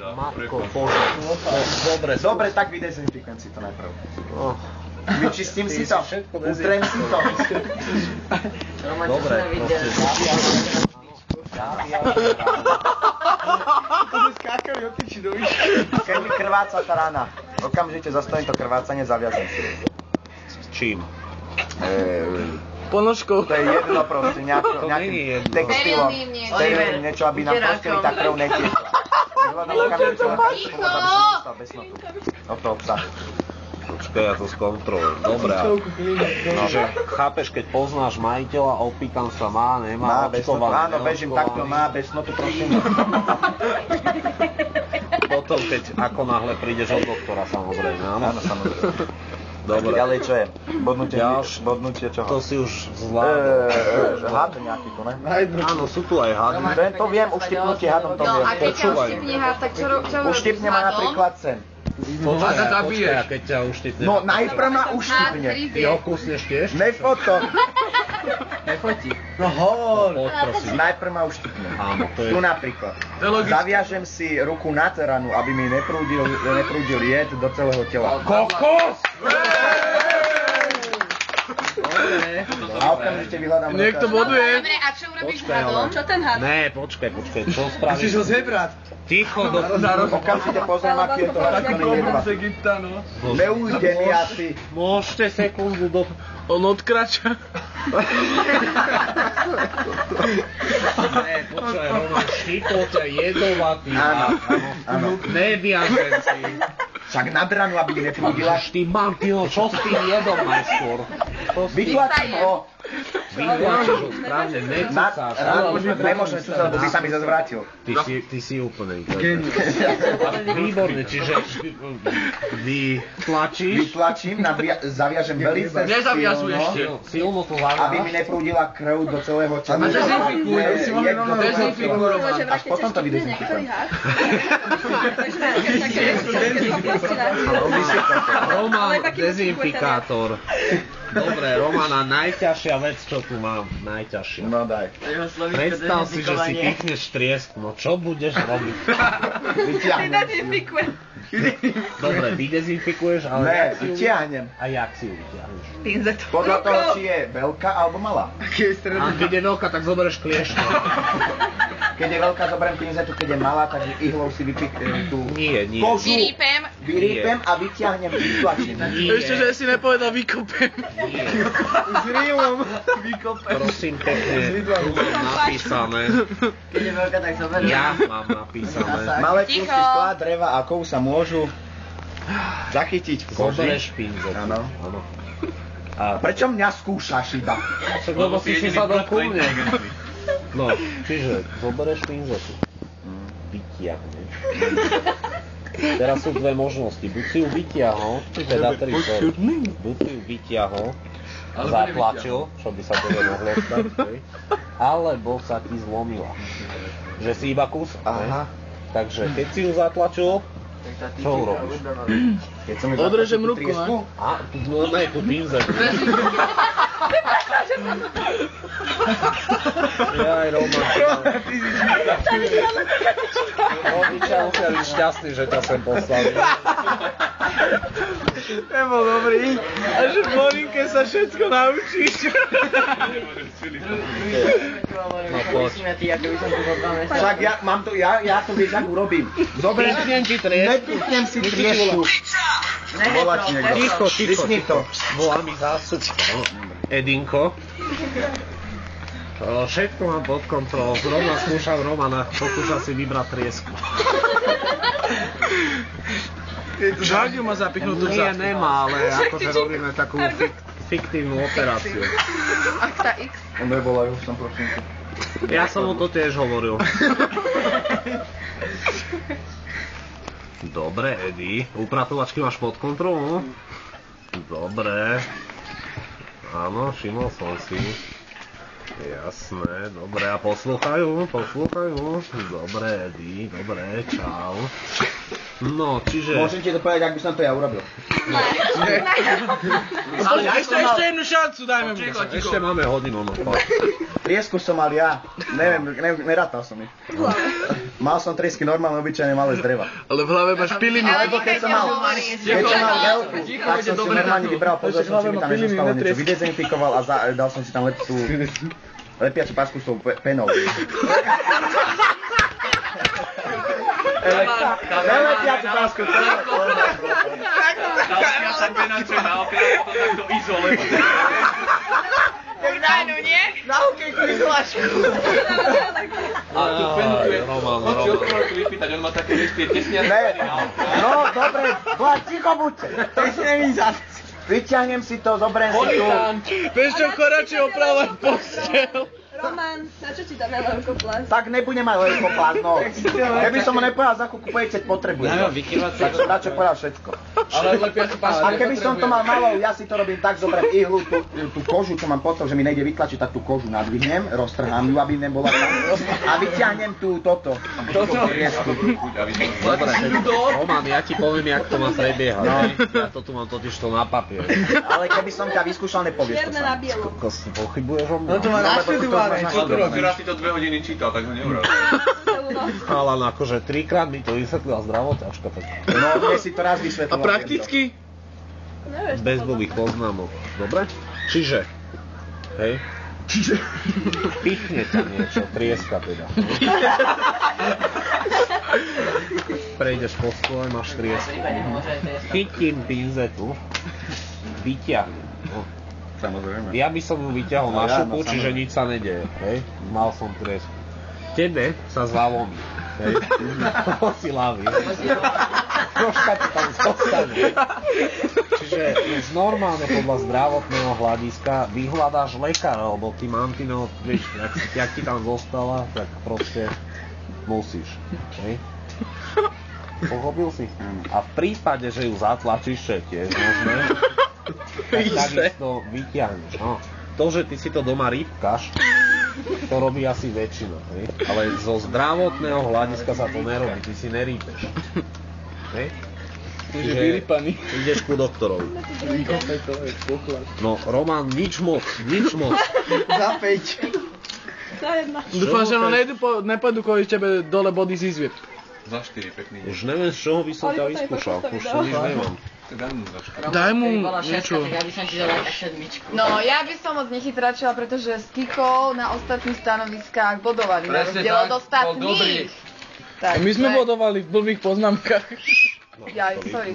Matko, bože. Dobre, tak vydezinfikujem si to najprv. Vyčistím si to, utrem si to. Dobre, Skákali od tyči do výšky. Keď mi krváca tá rana, okamžite zastavím to krvácanie, zaviazem si. s čím? Ponožkou. To je jedno proste, nejakým textilom. Sterilným niečo, aby nám proste tá krv netiekla. O to obsah. Počkaj, ja to skontrolujem. Dobre, že chápeš, keď poznáš majiteľa, opýtam sa, má, nemá, očkovaný. Áno, bežím takto, má, bez snotu, prosím. Potom, keď ako náhle prídeš od doktora, samozrejme, áno? Áno, samozrejme. Dobre. Ďalej čo je? Bodnutie čoho? To si už zvládol. Had nejaký tu, ne? Áno, sú tu aj hady. To viem, uštipnutie hadom to viem. No a keď ťa uštipne had, tak čo robíš Uštipne ma napríklad sem. Počkaj, a keď ťa uštipne. No najprv ma uštipne. Ty ho kusneš tiež? Nefoto. Nefotí. No hor. Prosím. Najprv ma uštipne. Áno, to je... Tu napríklad. To je logické. Zaviažem si ruku nad ranu, aby mi neprúdil jed do celého tela. Kokos! A okamžite vyhľadám Niekto rukáž. boduje. Dobre, a čo urobíš hadom? Čo ten had? Ne, počkaj, čo spravíš? Musíš ho zebrať. Ticho, Okamžite pozriem, aký je to hladký jedva. Z Egypta, no. Neújde mi asi. Môžete sekundu do... On odkrača. Ne, počkaj, Roman, štípol ťa jedovatý. Áno. Neviažem si. Však nad ranu, aby mi neprúdila. Ty mám, čo s tým jedom najskôr? Vytlačím ho. Vytlačíš ho správne, Nad necúcáš. ranu nemôžem cúcať, lebo by sa mi zazvrátil. Ty si úplne. Výborne, čiže vytlačíš. Vytlačím, zaviažem velice Nezaviažuj ešte. Silno to aby mi neprúdila krv do celého tela. A dezinfikuj, si mohli rovno dezinfikuj. Až potom to vydezinfikujem. Roman, dezinfikátor. Dobre, Romana, najťažšia vec, čo tu mám. Najťažšia. No daj. Predstav si, že si pichneš triesk, no čo budeš robiť? Dezinfikujem. Dobre, vydezinfikuješ, ale Ne, jak si ju... vyťahnem. A jak si ju vyťahneš? Pinzetu. Podľa toho, či je veľká alebo malá. A keď je veľká, tak zoberieš kliešť. Keď je veľká, zoberiem pinzetu, keď je malá, tak ihlou si vypiknem tú Nie. kožu. Vyrýpem. A vyťahnem, vytlačím. Ešte, že si nepovedal vykopem. S rýlom. Vykopem. Prosím pekne, tu mám napísané. Keď je veľká, tak zoberiem. Ja mám napísané. Malé Ticho. kúsky skla, dreva a kov sa môžu zachytiť v koži. Zoberieš pinzet. Áno. A Prečo mňa skúšaš iba? však lebo si sadol ku mne. No, čiže zoberieš pinzetu. Vytiahneš. Teraz sú dve možnosti. Buď si ju vytiahol, teda tri sú. Buď si ju vytiahol, zatlačil, čo by sa teda mohlo stať, alebo sa ti zlomila. Že si iba kus. Aha. Takže keď si ju zatlačil, čo urobíš? Keď som mi Odrežem zatlačil tú ruku, triesku, A, no ne, tu pinzetu. Jaj, Roman. Rodičia musia byť šťastní, že ťa sem poslali. Nebol dobrý. A že v Morinke sa všetko naučíš. No poď. však ja to vieš, ak urobím. Dobre, Pichnem ti triesku. nepichnem si triesku. Volať niekto. Ticho. Vyšni to. Volá mi zástupca. Edinko. Všetko mám pod kontrolou. Zrovna skúšam Romana. Pokúša si vybrať triesku. Žáďu má zapichnutú Nie, zadku. nemá, ale akože robíme takú fiktívnu operáciu. Ak tá X. Nevolajú som, prosím. Ja som mu to tiež hovoril. Dobre, Edy. Upratovačky máš pod kontrolou? Dobre. Áno, všimol som si. Jasné, dobre. A poslúchajú? Dobre, Edy, dobre, čau. No, čiže... Môžem ti to povedať, ak by som to ja urobil. Ale ešte jednu šancu, dajme mu. Ešte máme hodinu, no. Triesku som mal ja. Neviem, nerátal som ich. Mal som trysky normálne, obyčajne malé z dreva. Ale v hlave máš piliny. Lebo keď som mal veľkú, tak som si normálne vybral, pozrel som, či mi tam nezostalo niečo, vydezinfikoval a dal som si tam tú lepiacu pasku s tou penou. Lepiacu pasku, to je Tá pena, čo je na opiaľ, potom takto izole. Tak najdu, nie? na hokejku izolačku. A tú penu, hoci odporol tu vypýtať, on má také listy, tesne No, dobre, Vlad, ticho buďte. Vyťahnem si to, zoberiem si tu. Vieš čo, choračí opravovať postel. Roman, na čo ti dáme leukoplast? Tak nebudem mať leukoplast, no. Keby som ho nepovedal, za kúku povedzte, potrebujem. Tak som radšej povedal všetko. Ale lepiacu pasku A keby som to mal malou, ja si to robím tak, zoberiem ihlu, tú kožu, čo mám pod to, že mi nejde vytlačiť, tak tú kožu nadvihnem, roztrhám ju, aby nebola tam. A vyťahnem tú toto riesku. Dobre, Roman, ja ti poviem, jak to má prebiehať. Ja to tu mám totiž to na papier. Ale keby som ťa vyskúšal, nepovieš to Čierne na sám. bielo. Pochybuješ o mňa? No to má naštudované. Včera si to 2 hodiny čítal, tak ho neurobil. Ale akože 3-krát mi to vysvetlila zdravotáčka. No, mne si to raz vysvetlila. A prakticky? Nevieš, Bez blbých poznámok. Dobre? Čiže, hej? Pichne ťa niečo, trieska teda. Prejdeš po stole, máš triesku. Chytím pinzetu, vyťahnem. No. Samozrejme. Ja by som ju vyťahol na šupu, čiže nič sa nedeje, hej? Mal som triesku. Tebe sa zalomí, hej? Si lavý. Troška ti tam zostane. Čiže normálne podľa zdravotného hľadiska vyhľadáš lekára, lebo ty mantinel, vieš, jak ti tam zostala, tak proste musíš, hej? Pochopil si? A v prípade, že ju zatlačíš, čo je tiež možné, tak takisto vyťahneš. No. To, že ty si to doma rýpkaš, to robí asi väčšina, hej? Ale zo zdravotného hľadiska sa to nerobí, ty si nerýpeš. Hej? Čiže vyrypaný. Ideš ku doktorovi. No, Roman, nič moc. Za 5. Za jedna. Dúfam, že ma nepôjdu kvôli tebe dole body z izvieb. Za 4 pekný. Už neviem, z čoho by som ťa vyskúšal. Už to nič nemám. Daj mu niečo. Tak ja by som ti dala tak sedmičku. No, ja by som moc nechytračila, pretože s Kikou na ostatných stanoviskách bodovali, na Presne rozdiel od tak, bol dobrý. ostatných. Tak, My sme to je- bodovali v blbých poznámkach. Ja, sorry.